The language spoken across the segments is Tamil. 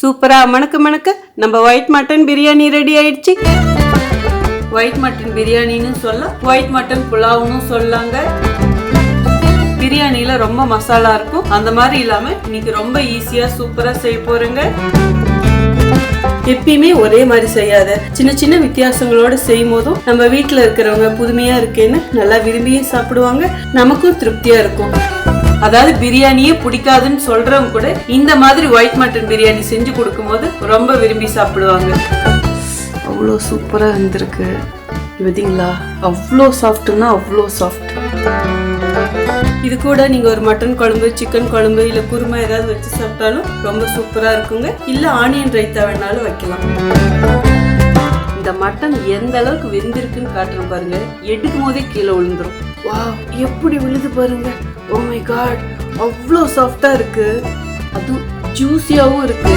சூப்பரா மணக்க மணக்க நம்ம ஒயிட் மட்டன் பிரியாணி ரெடி ஆயிடுச்சு. ஒயிட் மட்டன் பிரியாணின்னு சொல்ல, ஒயிட் மட்டன் புலாவ்னு சொல்லாங்க. பிரியாணில ரொம்ப மசாலா இருக்கும், அந்த மாதிரி இல்லாம இன்னைக்கு ரொம்ப ஈஸியா சூப்பரா செய்ய போறேங்க. எப்பயுமே ஒரே மாதிரி செய்யாத, சின்ன சின்ன வித்தியாசங்களோட செய்யும் போதும் நம்ம வீட்டுல இருக்கிறவங்க புதுமையா இருக்கேன்னு நல்லா விரும்பியே சாப்பிடுவாங்க, நமக்கும் திருப்தியா இருக்கும். அதாவது பிரியாணியே பிடிக்காதுன்னு சொல்றவங்க கூட இந்த மாதிரி ஒயிட் மட்டன் பிரியாணி செஞ்சு கொடுக்கும் போது ரொம்ப விரும்பி சாப்பிடுவாங்க. அவ்வளோ சூப்பரா இருந்திருக்கு பார்த்தீங்களா, அவ்வளோ சாஃப்ட்னா அவ்வளோ சாஃப்ட். இது கூட நீங்க ஒரு மட்டன் குழம்பு, சிக்கன் குழம்பு, இல்ல குருமா ஏதாவது வச்சு சாப்பிட்டாலும் ரொம்ப சூப்பரா இருக்குங்க. இல்ல ஆனியன் ரைத்தா வேணாலும் வைக்கலாம். இந்த மட்டன் எந்த அளவுக்கு வெந்திருக்குன்னு காட்டுறோம் பாருங்க, எடுக்கும் போதே கீழே விழுந்துரும். வாவ், எப்படி விழுது பாருங்க. ஓ மை காட், அவ்வளோ சாஃப்டா இருக்கு, அதுவும் ஜூசியாவும் இருக்கு.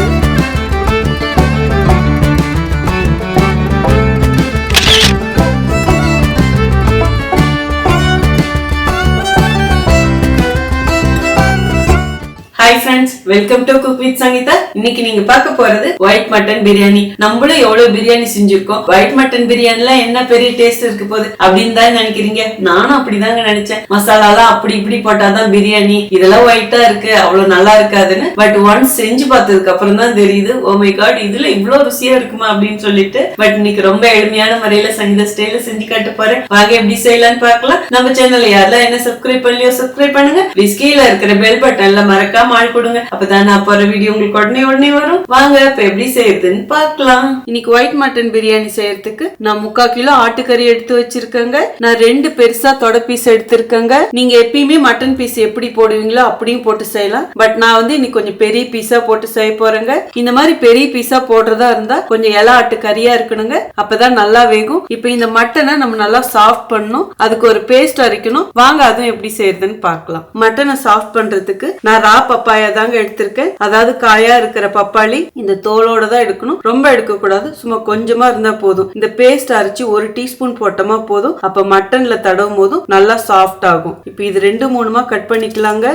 Hi friends, welcome to cook with Sangeetha. இன்னைக்கு நீங்க பார்க்க போறது ஒயிட் மட்டன் பிரியாணி. நம்மளும் எவ்வளவு பிரியாணி செஞ்சிருக்கோம், ஒயிட் மட்டன் பிரியாணில என்ன பெரிய டேஸ்ட் இருக்கு போகுது அப்படின்னு தான் நினைக்கிறீங்க. நானும் அப்படிதாங்க நினைச்சேன். மசாலாலாம் அப்படி இப்படி போட்டாதான் பிரியாணி, இதெல்லாம் ஒயிட்டா இருக்கு, அவ்வளவு நல்லா இருக்காதுன்னு. பட் ஒன்ஸ் செஞ்சு பார்த்ததுக்கு அப்புறம் தான் தெரியுது, ஓ மை காட், இதுல இவ்வளவு ருசியா இருக்குமா அப்படின்னு சொல்லிட்டு. பட் இன்னைக்கு ரொம்ப எளிமையான முறையில சங்கீதா ஸ்டைல செஞ்சு காட்ட போறேன். வாங்க எப்படி செய்யலாம்னு பார்க்கலாம். நம்ம சேனல்ல யாரெல்லாம் என்ன சப்ஸ்கிரைப் பண்ணலையோ சப்ஸ்கிரைப் பண்ணுங்க. ப்ளீஸ் கீழே இருக்கிற பெல் பட்டன்ல மறக்காம கொடுங்க, அப்பதான் நான் போற வீடியோ உங்களுக்கு உடனே வரும். வாங்க இப்ப எப்படி செய்யறதுன்னு பார்க்கலாம். இன்னைக்கு ஒயிட் மட்டன் பிரியாணி செய்யறதுக்கு நான் 3/4 கிலோ ஆட்டுக்கறி எடுத்து வச்சிருக்கேங்க. நான் 2 பெருசா தொட பீஸ் எடுத்திருக்கேங்க. நீங்க எப்பயுமே மட்டன் பீஸ் எப்படி போடுவீங்களோ அப்படியும் போட்டு செய்யலாம். பட் நான் வந்து இன்னைக்கு கொஞ்சம் பெரிய பீஸா போட்டு செய்ய போறேங்க. இந்த மாதிரி பெரிய பீஸா போடுறதா இருந்தா கொஞ்சம் இலை ஆட்டுக்கறியா இருக்கணுங்க, அப்பதான் நல்லா வேகும். இப்ப இந்த மட்டனை நம்ம நல்லா சாஃப்ட் பண்ணணும், அதுக்கு ஒரு பேஸ்ட் அரைக்கணும். வாங்க அதுவும் எப்படி செய்யறதுன்னு பார்க்கலாம். மட்டனை சாஃப்ட் பண்றதுக்கு நான் ரா பப்பாயா தாங்க எடுத்திருக்கேன். அதாவது காயா இருக்கிற பப்பாளி. இந்த தோலோட தான் எடுக்கணும், ரொம்ப எடுக்க கூடாது, சும்மா கொஞ்சமா இருந்தா போதும். இந்த பேஸ்ட் அரைச்சு 1 டீஸ்பூன் போட்டோமா போதும். அப்ப மட்டன்ல தடவும் போதும் நல்லா சாஃப்ட் ஆகும். இப்ப இது 2-3 கட் பண்ணிக்கலாங்க.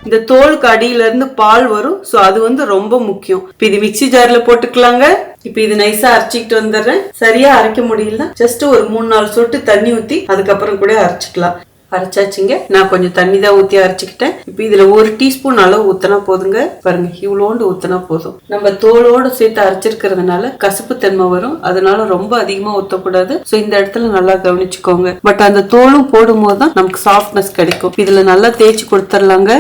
இந்த தோலுக்கு அடியில இருந்து பால் வரும், சோ அது வந்து ரொம்ப முக்கியம். இப்ப இது மிக்ஸி ஜார்ல போட்டுக்கலாங்க. இப்ப இது நைஸா அரைச்சிக்கிட்டு வந்துடுறேன். சரியா அரைக்க முடியல, ஜஸ்ட் ஒரு 3-4 சொட்டு தண்ணி ஊத்தி அதுக்கப்புறம் கூட அரைச்சிக்கலாம். அரைச்சாச்சுங்க. நான் கொஞ்சம் தண்ணி தான் ஊத்தி அரைச்சுக்கிட்டேன். இப்ப இதுல 1 டீஸ்பூன் அளவு ஊத்தினா போதுங்க. பாருங்க, இவ்வளோண்டு ஊத்தினா போதும். நம்ம தோலோட சேர்த்து அரைச்சிருக்கிறதுனால கசப்பு தன்மை வரும், அதனால ரொம்ப அதிகமா ஊத்தக்கூடாது. சோ இந்த இடத்துல நல்லா கவனிச்சுக்கோங்க. பட் அந்த தோலும் போடும் போதுதான் நமக்கு சாஃப்ட்னஸ் கிடைக்கும். இதுல நல்லா தேய்ச்சி கொடுத்துடலாங்க.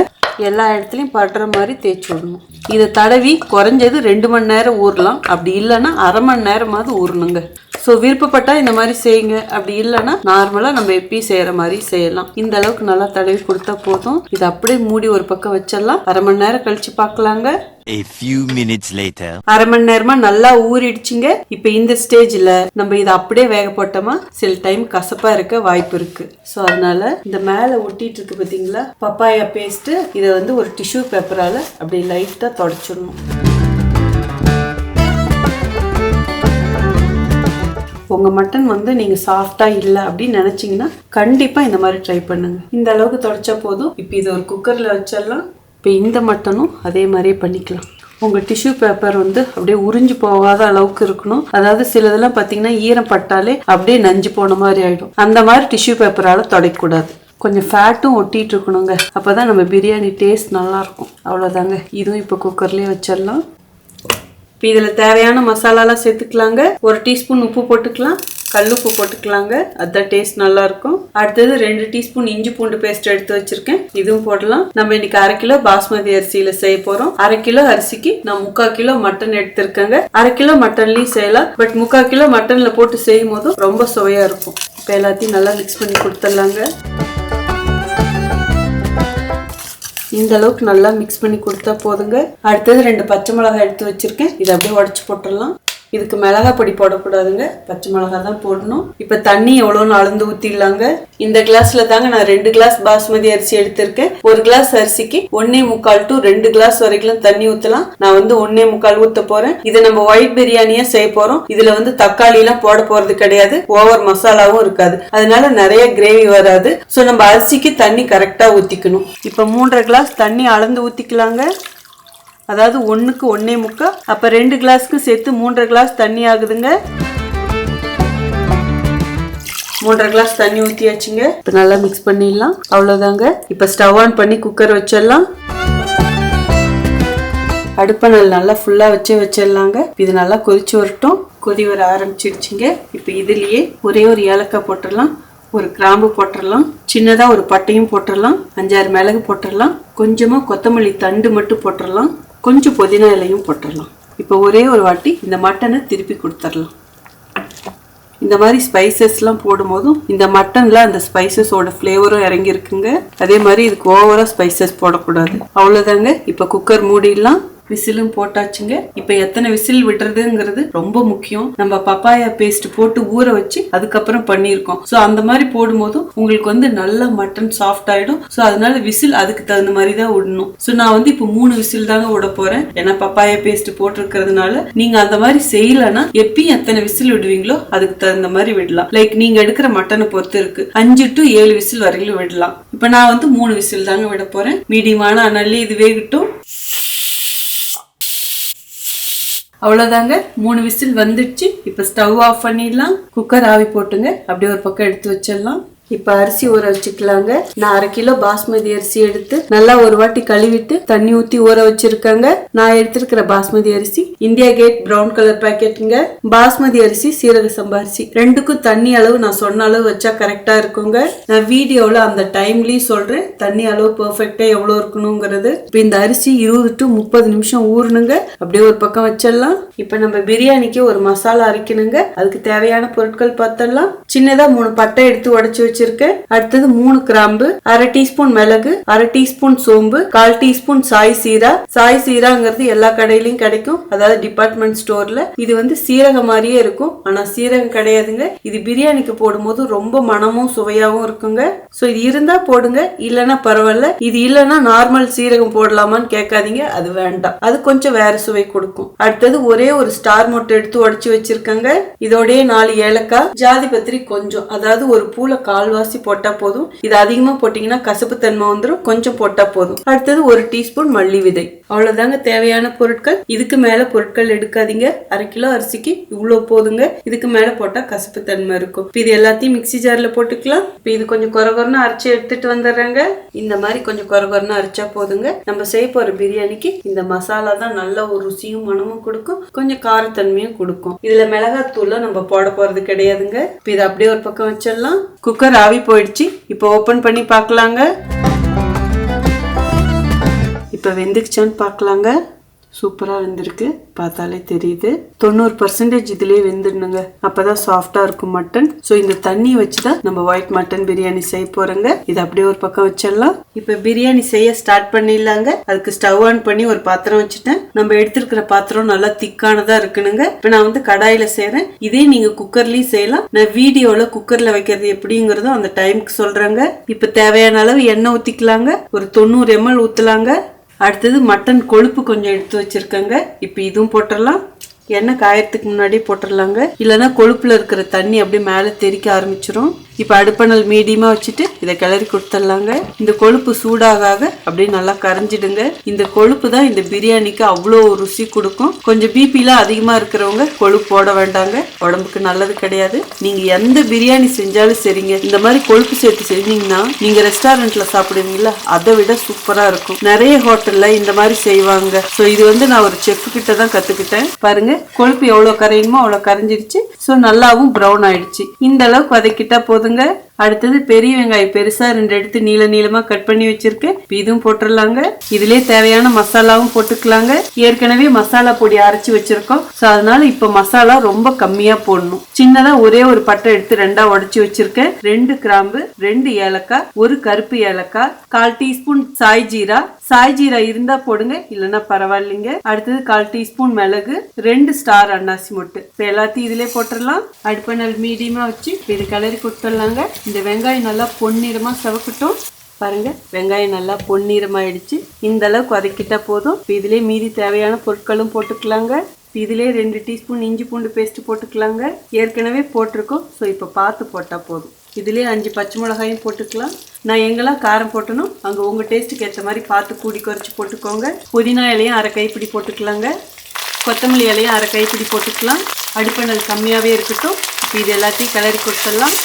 எல்லா இடத்துலயும் படுற மாதிரி தேய்ச்சி விடணும். இதை தடவி குறைஞ்சது 2 மணி நேரம் ஊறலாம், அப்படி இல்லைன்னா 1/2 மணி நேரமாவது ஊறணுங்க. ஸோ விருப்பப்பட்டா இந்த மாதிரி செய்யுங்க, அப்படி இல்லைன்னா நார்மலா நம்ம எப்பயும் செய்யற மாதிரி செய்யலாம். இந்த அளவுக்கு நல்லா தடவி கொடுத்தா போதும். இதை அப்படியே மூடி ஒரு பக்கம் வச்சிடலாம். 1/2 மணி நேரம் கழிச்சு பார்க்கலாங்க. A few minutes later. 1/2 மணி நேரமா நல்லா ஊறிடுச்சுங்க. இப்ப இந்த ஸ்டேஜ்ல நம்ம இதை அப்படியே வேக போட்டோமா சில டைம் கசப்பா இருக்க வாய்ப்பு இருக்கு. சோ அதனால இந்த மேல ஒட்டிட்டு இருக்கு பாத்தீங்களா பப்பாயா பேஸ்ட், இதை வந்து ஒரு டிஷ்யூ பேப்பரால அப்படியே லைட்டா தொடச்சிடணும். உங்க மட்டன் வந்து நீங்க சாஃப்டா இல்ல அப்படின்னு நினைச்சீங்கன்னா கண்டிப்பா இந்த மாதிரி ட்ரை பண்ணுங்க. இந்த அளவுக்கு தொடச்சா போதும். இப்ப இது ஒரு குக்கர்ல வச்சிடலாம். இப்ப இந்த மட்டனும் அதே மாதிரியே பண்ணிக்கலாம். உங்க டிஷ்யூ பேப்பர் வந்து அப்படியே உறிஞ்சு போகாத அளவுக்கு இருக்கணும். அதாவது சிலதெல்லாம் பாத்தீங்கன்னா ஈரம் பட்டாலே அப்படியே நஞ்சு போன மாதிரி ஆயிடும். அந்த மாதிரி டிஷ்யூ பேப்பரால தொடக்க கூடாது. கொஞ்சம் ஃபேட்டும் ஒட்டிட்டு இருக்கணுங்க, அப்பதான் நம்ம பிரியாணி டேஸ்ட் நல்லா இருக்கும். அவ்வளவுதாங்க. இதுவும் இப்ப குக்கர்லயே வச்சிடலாம். இப்போ இதில் தேவையான மசாலாலாம் சேர்த்துக்கலாங்க. 1 டீஸ்பூன் உப்பு போட்டுக்கலாம், கல்லுப்பு போட்டுக்கலாங்க, அதுதான் டேஸ்ட் நல்லா இருக்கும். அடுத்தது 2 டீஸ்பூன் இஞ்சி பூண்டு பேஸ்ட் எடுத்து வச்சிருக்கேன், இதுவும் போடலாம். நம்ம இன்னைக்கு 1/2 கிலோ பாஸ்மதி அரிசியில செய்ய போறோம். 1/2 கிலோ அரிசிக்கு நான் 3/4 கிலோ மட்டன் எடுத்திருக்கேங்க. 1/2 கிலோ மட்டன்லயும் செய்யலாம், பட் 3/4 கிலோ மட்டன்ல போட்டு செய்யும் போது ரொம்ப சுவையா இருக்கும். இப்போ எல்லாத்தையும் நல்லா மிக்ஸ் பண்ணி கொடுத்துடலாங்க. இந்த அளவுக்கு நல்லா மிக்ஸ் பண்ணி கொடுத்தா போதுங்க. அடுத்தது 2 பச்சை மிளகாய் எடுத்து வச்சிருக்கேன், இதை அப்படியே உடச்சு போட்டுடலாம். இதுக்கு மிளகாய் பொடி போடக்கூடாதுங்க, பச்சை மிளகாய் தான் போடணும். இப்ப தண்ணி எவ்வளோன்னு அளந்து ஊத்திடலாங்க. இந்த கிளாஸ்ல தாங்க நான் 2 கிளாஸ் பாஸ்மதி அரிசி எடுத்திருக்கேன். 1 கிளாஸ் அரிசிக்கு 1.25 to 2 கிளாஸ் வரைக்கும் தண்ணி ஊத்தலாம். நான் வந்து 1.25 ஊத்த போறேன். இதை நம்ம ஒயிட் பிரியாணியா செய்ய போறோம். இதுல வந்து தக்காளி எல்லாம் போட போறது கிடையாது, ஓவர் மசாலாவும் இருக்காது, அதனால நிறைய கிரேவி வராது. சோ நம்ம அரிசிக்கு தண்ணி கரெக்டா ஊத்திக்கணும். இப்ப 3.5 கிளாஸ் தண்ணி அளந்து ஊத்திக்கலாங்க. அதாவது 1க்கு 1.25, அப்ப 2 கிளாஸ்க்கு சேர்த்து 3.5 கிளாஸ் தண்ணி ஆகுதுங்க. 3.5 கிளாஸ் தண்ணி ஊற்றியாச்சுங்க. இப்போ நல்லா மிக்ஸ் பண்ணிடலாம். அவ்வளோதாங்க. இப்போ ஸ்டவ் ஆன் பண்ணி குக்கர் வச்சிடலாம். அடுப்பை நல்லா ஃபுல்லாக வச்சிடலாங்க. இது நல்லா கொதிச்சு வரட்டும். கொதி வர ஆரம்பிச்சிடுச்சுங்க. இப்போ இதுலேயே ஒரே ஒரு ஏலக்காய் போட்டுடலாம், ஒரு கிராம்பு போட்டுடலாம், சின்னதாக ஒரு பட்டையும் போட்டுடலாம், 5-6 மிளகு போட்டுடலாம், கொஞ்சமாக கொத்தமல்லி தண்டு மட்டும் போட்டுடலாம், கொஞ்சம் புதினா இலையும் போட்டுடலாம். இப்போ ஒரே ஒரு வாட்டி இந்த மட்டனை திருப்பி கொடுத்துடலாம். இந்த மாதிரி ஸ்பைசஸ்லாம் போடும்போதும் இந்த மட்டனில் அந்த ஸ்பைசஸோட ஃப்ளேவரும் இறங்கியிருக்குங்க. அதே மாதிரி இதுக்கு ஓவராக ஸ்பைசஸ் போடக்கூடாது. அவ்வளோதாங்க. இப்போ குக்கர் மூடிடலாம். விசிலும் போட்டாச்சுங்க. இப்போ எத்தனை விசில் விடுறதுங்கிறது ரொம்ப முக்கியம். நம்ம பப்பாயா பேஸ்ட் போட்டு ஊற வச்சு அதுக்கப்புறம் பண்ணியிருக்கோம். ஸோ அந்த மாதிரி போடும்போது உங்களுக்கு நல்ல மட்டன் சாஃப்ட் ஆயிடும். ஸோ அதனால விசில் அதுக்கு தகுந்த மாதிரி தான் விடணும். ஸோ நான் இப்போ 3 விசில் தாங்க விட போறேன். ஏன்னா பப்பாயா பேஸ்ட் போட்டிருக்கிறதுனால. நீங்க அந்த மாதிரி செய்யலன்னா எப்பயும் எத்தனை விசில் விடுவீங்களோ அதுக்கு தகுந்த மாதிரி விடலாம். லைக் நீங்க எடுக்கிற மட்டனை பொறுத்து இருக்கு. 5 to 7 விசில் வரையிலும் விடலாம். இப்போ நான் 3 விசில் தாங்க விட போறேன். மீடியமான அனல்ல இது வேகட்டும். அவ்வளோதாங்க. 3 விசில் வந்துடுச்சு. இப்போ ஸ்டவ் ஆஃப் பண்ணிடலாம். குக்கர் ஆவி போட்டுங்க. அப்படியே ஒரு பக்கம் எடுத்து வச்சிடலாம். இப்போ அரிசி ஊற வச்சுக்கலாங்க. நான் 1/2 கிலோ பாஸ்மதி அரிசி எடுத்து நல்லா ஒரு வாட்டி கழுவிட்டு தண்ணி ஊற்றி ஊற வச்சிருக்கேங்க. நான் எடுத்திருக்கிற பாஸ்மதி அரிசி இந்தியா கேட் பிரவுன் கலர் பேக்கெட்டுங்க. பாஸ்மதி அரிசி சீரக சம்பா அரிசி ரெண்டுக்கும் தண்ணி அளவு நான் சொன்ன அளவு வச்சா கரெக்டா இருக்குங்க. நான் வீடியோவில் அந்த டைம்லயும் சொல்றேன் தண்ணி அளவு பெர்ஃபெக்டா எவ்வளோ இருக்கணுங்கிறது. இப்போ இந்த அரிசி 20 to 30 நிமிஷம் ஊறணுங்க. அப்படியே ஒரு பக்கம் வச்சிடலாம். இப்போ நம்ம பிரியாணிக்கு ஒரு மசாலா அரைக்கணுங்க. அதுக்கு தேவையான பொருட்கள் பார்த்தலாம். சின்னதா 3 பட்டை எடுத்து உடைச்சு வச்சிருக்கேன். அடுத்தது 3 கிராம்பு, 1/2 டீஸ்பூன் மிளகு, 1/2 டீஸ்பூன் சோம்பு, 1/4 டீஸ்பூன் சாய் சீரா. சாய் சீராங்கிறது எல்லா கடையிலயும் கிடைக்கும், அதாவது டிபார்ட்மெண்ட் ஸ்டோர்ல. இது சீரகம் மாதிரியே இருக்கும், ஆனா சீரகம் கிடையாதுங்க. இது பிரியாணிக்கு போடும்போது ரொம்ப மனமும் சுவையாவும் இருக்குங்க. சோ இது இருந்தா போடுங்க, இல்லன்னா பரவாயில்ல. இது இல்லன்னா நார்மல் சீரகம் போடலாமான்னு கேட்காதீங்க, அது வேண்டாம். அது கொஞ்சம் வேற சுவை கொடுக்கும். அடுத்தது ஒரே ஒரு ஸ்டார் மொட்டை எடுத்து உடைச்சு வச்சிருக்கங்க. இதோடய 4 ஏலக்காய், ஜாதி பத்திரி கொஞ்சம், அதாவது ஒரு பூல கால்வாசி போட்டா போதும். இது அதிகமா போட்டீங்கன்னா கசப்பு தன்மை வந்துடும், கொஞ்சம் போட்டா போதும். அடுத்தது 1 டீஸ்பூன் மல்லி விதை. அவ்வளவுதாங்க தேவையான பொருட்கள். இதுக்கு மேல பொருட்கள் எடுக்காதீங்க. 1/2 கிலோ அரிசிக்கு இவ்வளவு போதுங்க. இதுக்கு மேல போட்டா கசப்பு தன்மை இருக்கும். இது எல்லாத்தையும் மிக்ஸி ஜார்ல போட்டுக்கலாம். இப்போ இது கொஞ்சம் கொரகொரன்னு அரைச்சு எடுத்துட்டு வந்துடுறாங்க. இந்த மாதிரி கொஞ்சம் கொரகொரன்னு அரைச்சா போதுங்க. நம்ம செய்ய போற பிரியாணிக்கு இந்த மசாலா தான் நல்ல ஒரு ருசியும் மனமும் கொடுக்கும், கொஞ்சம் காரத்தன்மையும் கொடுக்கும். இதுல மிளகாத்தூள்ல நம்ம போட போறது கிடையாதுங்க. இப்போ இதை அப்படியே ஒரு பக்கம் வச்சிடலாம். குக்கர் ஆவி போயிடுச்சு. இப்போ ஓபன் பண்ணி பார்க்கலாங்க. இப்போ வெந்துக்குச்சான்னு பார்க்கலாங்க. சூப்பரா வெந்திருக்கு, பார்த்தாலே தெரியுது. 90% இதுலயே வெந்துடணுங்க, அப்பதான் சாஃப்டா இருக்கும் மட்டன். சோ இந்த தண்ணி வச்சுதான் நம்ம ஒயிட் மட்டன் பிரியாணி செய்ய போறோங்க. இது அப்படியே ஒரு பக்கம் வச்சிடலாம். இப்ப பிரியாணி செய்ய ஸ்டார்ட் பண்ணிடலாங்க. அதுக்கு ஸ்டவ் ஆன் பண்ணி ஒரு பாத்திரம் வச்சுட்டேன். நம்ம எடுத்திருக்கிற பாத்திரம் நல்லா திக்கானதா இருக்கணுங்க. இப்ப நான் கடாயில செய்யறேன். இதே நீங்க குக்கர்லயும் செய்யலாம். நான் வீடியோல குக்கர்ல வைக்கிறது எப்படிங்கறதும் அந்த டைமுக்கு சொல்றேங்க. இப்ப தேவையான அளவு எண்ணெய் ஊத்திக்கலாங்க. ஒரு 90 ml ஊத்தலாங்க. அடுத்தது மட்டன் கொழுப்பு கொஞ்சம் எடுத்து வச்சிருக்கேங்க. இப்போ இதுவும் போட்டுடலாம். எண்ணெய் காயறதுக்கு முன்னாடி போட்டுடலாங்க, இல்லைன்னா கொழுப்புல இருக்கிற தண்ணி அப்படியே மேலே தெறிக்க ஆரம்பிச்சிரும். இப்போ அடுப்பணல் மீடியமா வச்சுட்டு இதை கிளறி கொடுத்துடலாங்க. இந்த கொழுப்பு சூடாக அப்படியே நல்லா கரைஞ்சிடுங்க. இந்த கொழுப்பு தான் இந்த பிரியாணிக்கு அவ்வளோ ருசி கொடுக்கும். கொஞ்சம் பிபிலாம் அதிகமா இருக்கிறவங்க கொழுப்பு போட வேண்டாங்க, உடம்புக்கு நல்லது கிடையாது. நீங்க எந்த பிரியாணி செஞ்சாலும் சரிங்க, இந்த மாதிரி கொழுப்பு சேர்த்து செஞ்சீங்கன்னா நீங்க ரெஸ்டாரண்ட்ல சாப்பிடுவீங்களா, அதை விட சூப்பரா இருக்கும். நிறைய ஹோட்டல்ல இந்த மாதிரி செய்வாங்க. ஸோ இது நான் ஒரு செஃப் கிட்ட தான் கத்துக்கிட்டேன். பாருங்க கொழுப்பு எவ்வளவு கரையுமோ அவ்வளவு கரைஞ்சிருச்சு. ஸோ நல்லாவும் ப்ரௌன் ஆயிடுச்சு. இந்த அளவுக்கு வதக்கிட்டா போதுங்க. அடுத்தது பெரிய வெங்காயம் பெருசா 2 எடுத்து நீள நீளமா கட் பண்ணி வச்சிருக்கேன். இதுவும் போட்டுடலாங்க. இதுலயே தேவையான மசாலாவும் போட்டுக்கலாங்க. ஏற்கனவே மசாலா பொடி அரைச்சு வச்சிருக்கோம். சோ அதனால இப்ப மசாலா ரொம்ப கம்மியா போடணும். சின்னதா ஒரே ஒரு பட்டை எடுத்து 2ஆ உடைச்சு வச்சிருக்கேன். 2 கிராம்பு, 2 ஏலக்காய், 1 கருப்பு ஏலக்காய், 1/4 டீஸ்பூன் சாய் ஜீரா. சாய் ஜீரா இருந்தா போடுங்க, இல்லன்னா பரவாயில்லைங்க. அடுத்தது 1/4 டீஸ்பூன் மிளகு, 2 ஸ்டார் அன்னாசி மொட்டு. இப்ப எல்லாத்தையும் இதுலயே போட்டுடலாம். அடுப்பணல் மீடியமா வச்சு இது கிளறி கொடுத்துடலாங்க. இந்த வெங்காயம் நல்லா பொன்னிறமா செவக்கட்டும். பாருங்க வெங்காயம் நல்லா பொன்னிறமாயிடுச்சு. இந்த அளவுக்கு வதக்கிட்டா போதும். இதுலயே மீதி தேவையான பொருட்களும் போட்டுக்கலாங்க. இதுலயே 2 டீஸ்பூன் இஞ்சி பூண்டு பேஸ்ட் போட்டுக்கலாங்க. ஏற்கனவே போட்டிருக்கோம். ஸோ இப்போ பார்த்து போட்டா போதும். இதுலேயே 5 பச்சை மிளகாயும் போட்டுக்கலாம். நான் எங்கெல்லாம் காரம் போட்டணும் அங்கே உங்கள் டேஸ்ட்டுக்கு ஏற்ற மாதிரி பார்த்து கூடி குறைச்சி போட்டுக்கோங்க. புதினா இலையும் 1/2 கைப்பிடி போட்டுக்கலாங்க. கொத்தமல்லி இலையும் 1/2 கைப்பிடி போட்டுக்கலாம். அடுப்பெண்ணல் கம்மியாகவே இருக்கட்டும். இப்போ இது எல்லாத்தையும் கிளறி கொடுத்துடலாம்.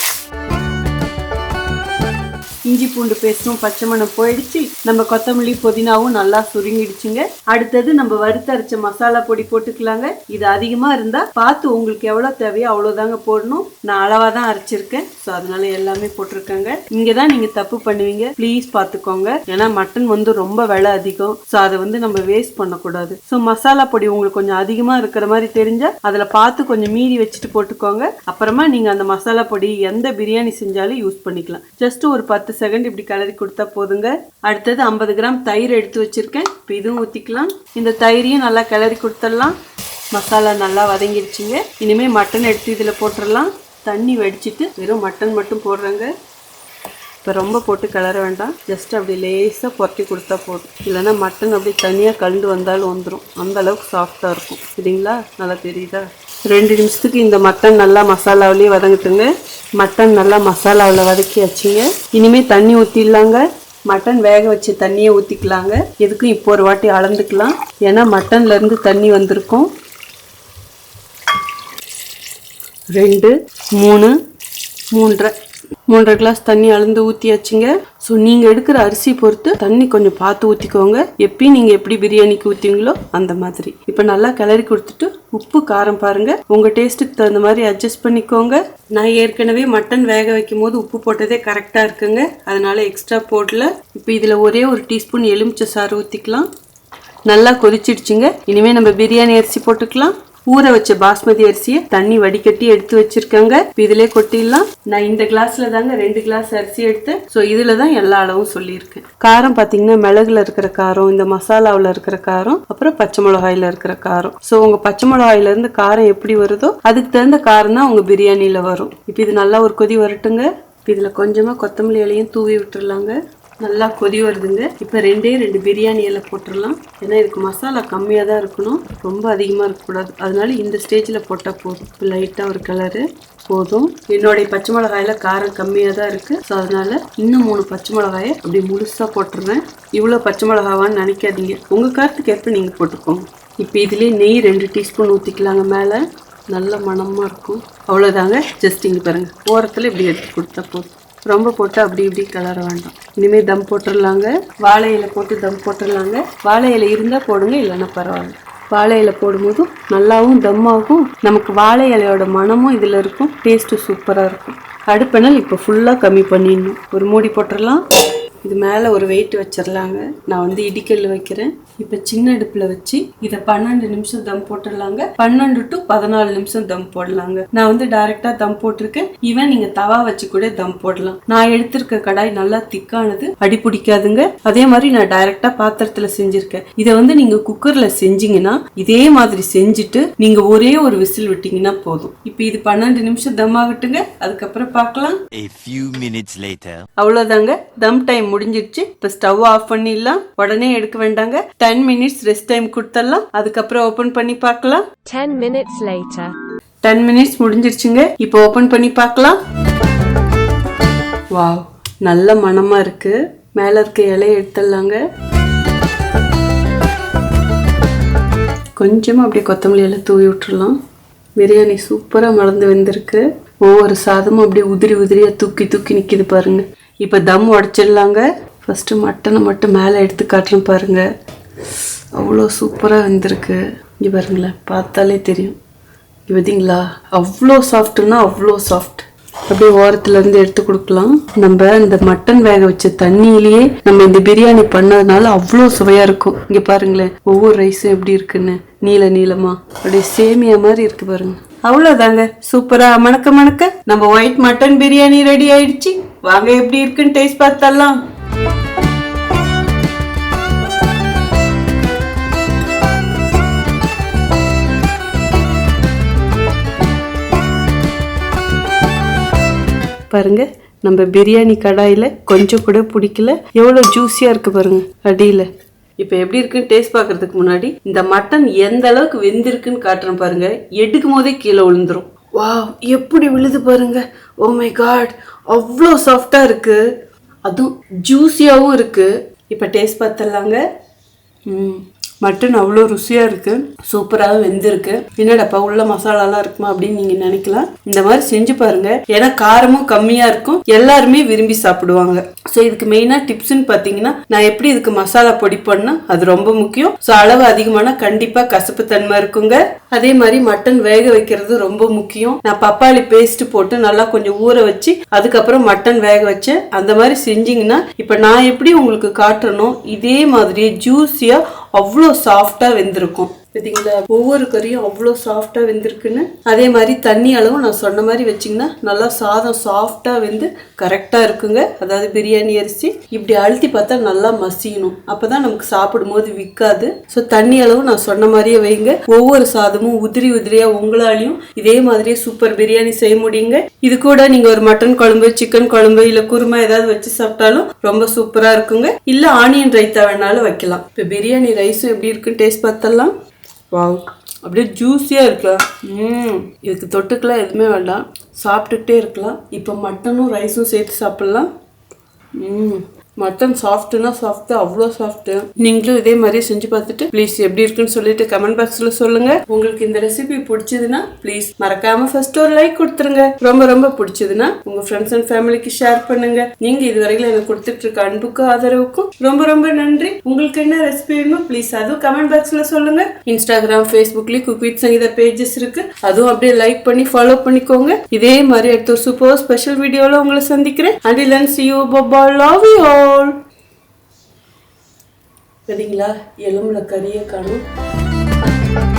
இஞ்சி பூண்டு பேஸ்ட்டும் பச்சை மணம் போயிடுச்சு. நம்ம கொத்தமல்லி புதினாவும் நல்லா சுருங்கிடுச்சுங்க. அடுத்தது நம்ம வறுத்தரைச்ச மசாலா பொடி போட்டுக்கலாங்க. இது அதிகமாக இருந்தால் பார்த்து உங்களுக்கு எவ்வளோ தேவையோ அவ்வளோதாங்க போடணும். நான் அளவாக தான் அரைச்சிருக்கேன், ஸோ அதனால எல்லாமே போட்டிருக்கேங்க. இங்கே தான் நீங்கள் தப்பு பண்ணுவீங்க, ப்ளீஸ் பார்த்துக்கோங்க. ஏன்னா மட்டன் வந்து ரொம்ப விலை அதிகம், ஸோ அதை வந்து நம்ம வேஸ்ட் பண்ணக்கூடாது. ஸோ மசாலா பொடி உங்களுக்கு கொஞ்சம் அதிகமாக இருக்கிற மாதிரி தெரிஞ்சால் அதில் பார்த்து கொஞ்சம் மீதி வச்சுட்டு போட்டுக்கோங்க. அப்புறமா நீங்கள் அந்த மசாலா பொடி எந்த பிரியாணி செஞ்சாலும் யூஸ் பண்ணிக்கலாம். ஜஸ்ட் ஒரு 10 செகண்ட் இப்படி கலரி கொடுத்தா போதுங்க. அடுத்தது 50 கிராம் தயிர் எடுத்து வச்சிருக்கேன். இப்போ இதுவும் ஊற்றிக்கலாம். இந்த தயிரையும் நல்லா கிளறி கொடுத்துடலாம். மசாலா நல்லா வதங்கிடுச்சுங்க. இனிமேல் மட்டன் எடுத்து இதில் போட்டுடலாம். தண்ணி வடிச்சிட்டு வெறும் மட்டன் மட்டும் போடுறேங்க. இப்போ ரொம்ப போட்டு கிளற வேண்டாம், ஜஸ்ட் அப்படி லேசாக புரட்டி கொடுத்தா போதும். இல்லைன்னா மட்டன் அப்படி தனியாக கலந்து வந்தாலும் வந்துடும். அந்த அளவுக்கு சாஃப்டாக இருக்கும். சரிங்களா? நல்லா தெரியுதா? 2 நிமிஷத்துக்கு இந்த மட்டன் நல்லா மசாலாவிலேயே வதங்கிட்டுங்க. மட்டன் நல்லா மசாலாவில் வதக்கியாச்சுங்க. இனிமேல் தண்ணி ஊற்றிடலாங்க. மட்டன் வேக வச்சு தண்ணியை ஊற்றிக்கலாங்க. எதுக்கும் இப்போ ஒரு வாட்டி அளந்துக்கலாம், ஏன்னா மட்டன்லேருந்து தண்ணி வந்திருக்கும். 2, 3, 3.5 கிளாஸ் தண்ணி அளந்து ஊற்றியாச்சுங்க. ஸோ நீங்கள் எடுக்கிற அரிசி பொறுத்து தண்ணி கொஞ்சம் பார்த்து ஊற்றிக்கோங்க. எப்பயும் நீங்கள் எப்படி பிரியாணிக்கு ஊற்றுவீங்களோ அந்த மாதிரி. இப்போ நல்லா கிளறி கொடுத்துட்டு உப்பு காரம் பாருங்கள், உங்கள் டேஸ்ட்டுக்கு தகுந்த மாதிரி அட்ஜஸ்ட் பண்ணிக்கோங்க. நான் ஏற்கனவே மட்டன் வேக வைக்கும் போது உப்பு போட்டதே கரெக்டாக இருக்குங்க, அதனால எக்ஸ்ட்ரா போடல. இப்போ இதில் ஒரே ஒரு டீஸ்பூன் எலுமிச்சை சாறு ஊற்றிக்கலாம். நல்லா கொதிச்சிடுச்சுங்க. இனிமேல் நம்ம பிரியாணி அரிசி போட்டுக்கலாம். ஊற வச்ச பாஸ்மதி அரிசியை தண்ணி வடிகட்டி எடுத்து வச்சிருக்கேங்க. இதிலே கொட்டிடலாம். நான் இந்த கிளாஸ்ல தாங்க 2 கிளாஸ் அரிசி எடுத்தேன். ஸோ இதுல தான் எல்லா அளவும் சொல்லியிருக்கேன். காரம் பார்த்தீங்கன்னா மிளகுல இருக்கிற காரம், இந்த மசாலாவில் இருக்கிற காரம், அப்புறம் பச்சை மிளகாயில இருக்கிற காரம். ஸோ உங்க பச்சை மிளகாயில இருந்து காரம் எப்படி வருதோ அதுக்கு தகுந்த காரம் தான் உங்க பிரியாணியில வரும். இப்போ இது நல்லா ஒரு கொதி வரட்டுங்க. இதுல கொஞ்சமா கொத்தமல்லி இலையும் தூவி விட்டுறலாங்க. நல்லா கொதி வருதுங்க. இப்போ 2 பிரியாணி இலை போட்டுடலாம். ஏன்னா இதுக்கு மசாலா கம்மியாக தான் இருக்கணும், ரொம்ப அதிகமாக இருக்கக்கூடாது. அதனால இந்த ஸ்டேஜில் போட்டால் போதும். லைட்டாக ஒரு கலரு போதும். என்னுடைய பச்சை மிளகாயில காரம் கம்மியாக தான் இருக்குது, ஸோ அதனால இன்னும் 3 பச்சை மிளகாயை அப்படி முழுசாக போட்டுருவேன். இவ்வளோ பச்சை மிளகாவான்னு நினைக்காதீங்க, உங்கள் காரத்துக்கு ஏற்ப நீங்கள் போட்டுக்கோங்க. இப்போ இதுலேயே நெய் 2 டீஸ்பூன் ஊற்றிக்கலாங்க. மேலே நல்ல மணமாக இருக்கும். அவ்வளோதாங்க. ஜஸ்ட் இங்கே பாருங்கள், ஓரத்தில் இப்படி எடுத்து கொடுத்தா போதும். ரொம்ப போட்டு அப்படி இப்படி கலர வேண்டாம். இனிமேல் தம் போட்டுடலாங்க. வாழை இலை போட்டு தம் போட்டுடலாங்க. வாழை இலை இருந்தால் போடுங்க, இல்லைன்னா பரவாயில்ல. வாழை இலை போடும்போதும் நல்லாவும் தம் ஆகும். நமக்கு வாழை இலையோட மனமும் இதில் இருக்கும். டேஸ்ட்டு சூப்பராக இருக்கும். அடுப்பெண்ணல் இப்போ ஃபுல்லாக கம்மி பண்ணிடணும். ஒரு மூடி போட்டுடலாம். இது மேலே ஒரு வெயிட் வச்சிடலாங்க. நான் வந்து இடிக்கல் வைக்கிறேன். இப்போ சின்ன அடுப்பில் வச்சு இதை 12 நிமிஷம் தம் போட்டுடலாங்க. 12 to 14 நிமிஷம் தம் போடலாங்க. நான் வந்து டைரெக்டாக தம் போட்டிருக்கேன். ஈவன் நீங்கள் தவா வச்சு கூட தம் போடலாம். நான் எடுத்திருக்க கடாய் நல்லா திக்கானது, அடி பிடிக்காதுங்க. அதே மாதிரி நான் டைரெக்டாக பாத்திரத்தில் செஞ்சுருக்கேன். இதை வந்து நீங்கள் குக்கரில் செஞ்சீங்கன்னா இதே மாதிரி செஞ்சுட்டு நீங்கள் ஒரே ஒரு விசில் விட்டீங்கன்னா போதும். இப்போ இது 12 நிமிஷம் தம் ஆகட்டுங்க. அதுக்கப்புறம் பார்க்கலாம். A few minutes later. அவ்வளோதாங்க, தம் டைம் முடிஞ்சிடுச்சு. இப்போ ஸ்டவ் ஆஃப் பண்ணிடலாம். உடனே எடுக்க வேண்டாங்க. 10 மினிட்ஸ் ரெஸ்ட் டைம் கொடுத்துடலாம். அதுக்கப்புறம் ஓபன் பண்ணி பார்க்கலாம். 10 minutes later. 10 மினிட்ஸ் முடிஞ்சிருச்சுங்க. இப்போ ஓபன் பண்ணி பார்க்கலாம். வாவ், நல்ல மணமா இருக்கு. மேல இருக்க இலையை எடுத்துடலாங்க. கொஞ்சமா அப்படியே கொத்தமல்லி இலை தூவி விட்டுறலாம். பிரியாணி சூப்பரா மலர்ந்து வந்திருக்கு. ஒவ்வொரு சாதமும் அப்படியே உதிரி உதிரியா தூக்கி தூக்கி நிக்குது பாருங்க. இப்போ தம் உடைச்சிடலாங்க. ஃபர்ஸ்ட் மட்டனை மட்டும் மேலே எடுத்து காட்டுறேன் பாருங்க. அவ்வளோ சூப்பராக வந்திருக்கு. இங்கே பாருங்களேன், பார்த்தாலே தெரியும். பார்த்தீங்களா, அவ்வளோ சாஃப்ட்னா அவ்வளோ சாஃப்ட். அப்படியே ஓரத்துலேருந்து எடுத்து கொடுக்கலாம். நம்ம இந்த மட்டன் வேக வச்ச தண்ணியிலேயே நம்ம இந்த பிரியாணி பண்ணதுனால அவ்வளோ சுவையாக இருக்கும். இங்கே பாருங்களேன், ஒவ்வொரு ரைஸும் எப்படி இருக்குன்னு நீளமா அப்படியே சேமியா மாதிரி இருக்கு பாருங்க. அவ்வளோதாங்க, சூப்பரா மணக்க மணக்க நம்ம ஒயிட் மட்டன் பிரியாணி ரெடி ஆயிடுச்சு. வாங்க எப்படி இருக்குன்னு டேஸ்ட் பார்த்தலாம். பாருங்க, நம்ம பிரியாணி கடாயில கொஞ்சம் கூட பிடிக்கல. எவ்வளவு ஜூஸியா இருக்கு பாருங்க அடியில. இப்போ எப்படி இருக்குன்னு டேஸ்ட் பார்க்கறதுக்கு முன்னாடி இந்த மட்டன் எந்த அளவுக்கு வெந்திருக்குன்னு காட்டுறேன் பாருங்க. எடுக்கும் போதே கீழே விழுந்துரும். வாவ், எப்படி விழுது பாருங்க. ஓ மை காட், அவ்வளோ சாஃப்டா இருக்கு, அதுவும் ஜூஸியாவும் இருக்கு. இப்போ டேஸ்ட் பார்த்துடலாங்க. மட்டன் அவ்வளோ ருசியாக இருக்குது, சூப்பராக வெந்திருக்கு. என்னடாப்பா உள்ள மசாலாலாம் இருக்குமா அப்படின்னு நீங்கள் நினைக்கலாம். இந்த மாதிரி செஞ்சு பாருங்க, ஏன்னா காரமும் கம்மியாக இருக்கும், எல்லாருமே விரும்பி சாப்பிடுவாங்க. ஸோ இதுக்கு மெயினாக டிப்ஸ்ன்னு பார்த்தீங்கன்னா, நான் எப்படி இதுக்கு மசாலா பொடி பண்ணேன் அது ரொம்ப முக்கியம். ஸோ அளவு அதிகமான கண்டிப்பாக கசப்பு தன்மை இருக்குங்க. அதே மாதிரி மட்டன் வேக வைக்கிறது ரொம்ப முக்கியம். நான் பப்பாளி பேஸ்ட் போட்டு நல்லா கொஞ்சம் ஊற வச்சு அதுக்கப்புறம் மட்டன் வேக வச்சேன். அந்த மாதிரி செஞ்சீங்கன்னா இப்போ நான் எப்படி உங்களுக்கு காட்டுறனோ இதே மாதிரியே ஜூஸியா அவ்வளோ சாஃப்டா வெந்திருக்கும். பார்த்தீங்களா, ஒவ்வொரு கறியும் அவ்வளோ சாஃப்டா வெந்திருக்குன்னு. அதே மாதிரி தண்ணி அளவும் நான் சொன்ன மாதிரி வச்சிங்கன்னா நல்லா சாதம் சாஃப்டா வெந்து கரெக்டாக இருக்குங்க. அதாவது பிரியாணி அரிசி இப்படி அழுத்தி பார்த்தா நல்லா மசியணும், அப்போதான் நமக்கு சாப்பிடும் போது விற்காது. ஸோ தண்ணி அளவு நான் சொன்ன மாதிரியே வைங்க. ஒவ்வொரு சாதமும் உதிரி உதிரியா உங்களாலையும் இதே மாதிரியே சூப்பர் பிரியாணி செய்ய முடியுங்க. இது கூட நீங்க ஒரு மட்டன் குழம்பு, சிக்கன் குழம்பு, இல்ல குருமா ஏதாவது வச்சு சாப்பிட்டாலும் ரொம்ப சூப்பரா இருக்குங்க. இல்ல ஆனியன் ரைத்தா வேணாலும் வைக்கலாம். இப்போ பிரியாணி ரைஸும் எப்படி இருக்குன்னு டேஸ்ட் பார்த்தலாம். வாவ், அப்படியே ஜூஸியாக இருக்கலாம். இதுக்கு தொட்டுக்கெல்லாம் எதுவுமே வேண்டாம், சாப்பிட்டுக்கிட்டே இருக்கலாம். இப்போ மட்டனும் ரைஸும் சேர்த்து சாப்பிட்லாம். மட்டன் சாஃப்ட்னா சாஃப்ட், அவ்வளோ சாஃப்ட். நீங்களும் இதே மாதிரி செஞ்சு பார்த்துட்டு ப்ளீஸ் எப்படி இருக்குன்னு சொல்லிட்டு கமெண்ட் பாக்ஸ்ல சொல்லுங்க. உங்களுக்கு இந்த ரெசிபி பிடிச்சதுன்னா ப்ளீஸ் மறக்காம ஃபர்ஸ்ட் ஒரு லைக் கொடுத்துருங்க. ரொம்ப ரொம்ப பிடிச்சதுன்னா உங்க ஃப்ரெண்ட்ஸ் அண்ட் ஃபேமிலிக்கு ஷேர் பண்ணுங்க. நீங்க இதுவரையில எனக்கு கொடுத்துட்டு இருக்க அன்புக்கும் ஆதரவுக்கும் ரொம்ப ரொம்ப நன்றி. உங்களுக்கு என்ன ரெசிபி வேணுமோ ப்ளீஸ் அதுவும் கமெண்ட் பாக்ஸ்ல சொல்லுங்க. இன்ஸ்டாகிராம், ஃபேஸ்புக்லயும் குக் வித் சங்கீதா பேஜஸ் இருக்கு, அதுவும் அப்படியே லைக் பண்ணி ஃபாலோ பண்ணிக்கோங்க. இதே மாதிரி அடுத்த ஒரு சூப்பர் ஸ்பெஷல் வீடியோல உங்களை சந்திக்கிறேன். Until then, see you, bye, love you all. சரிங்களா, எலும்புல கறியை காணும்.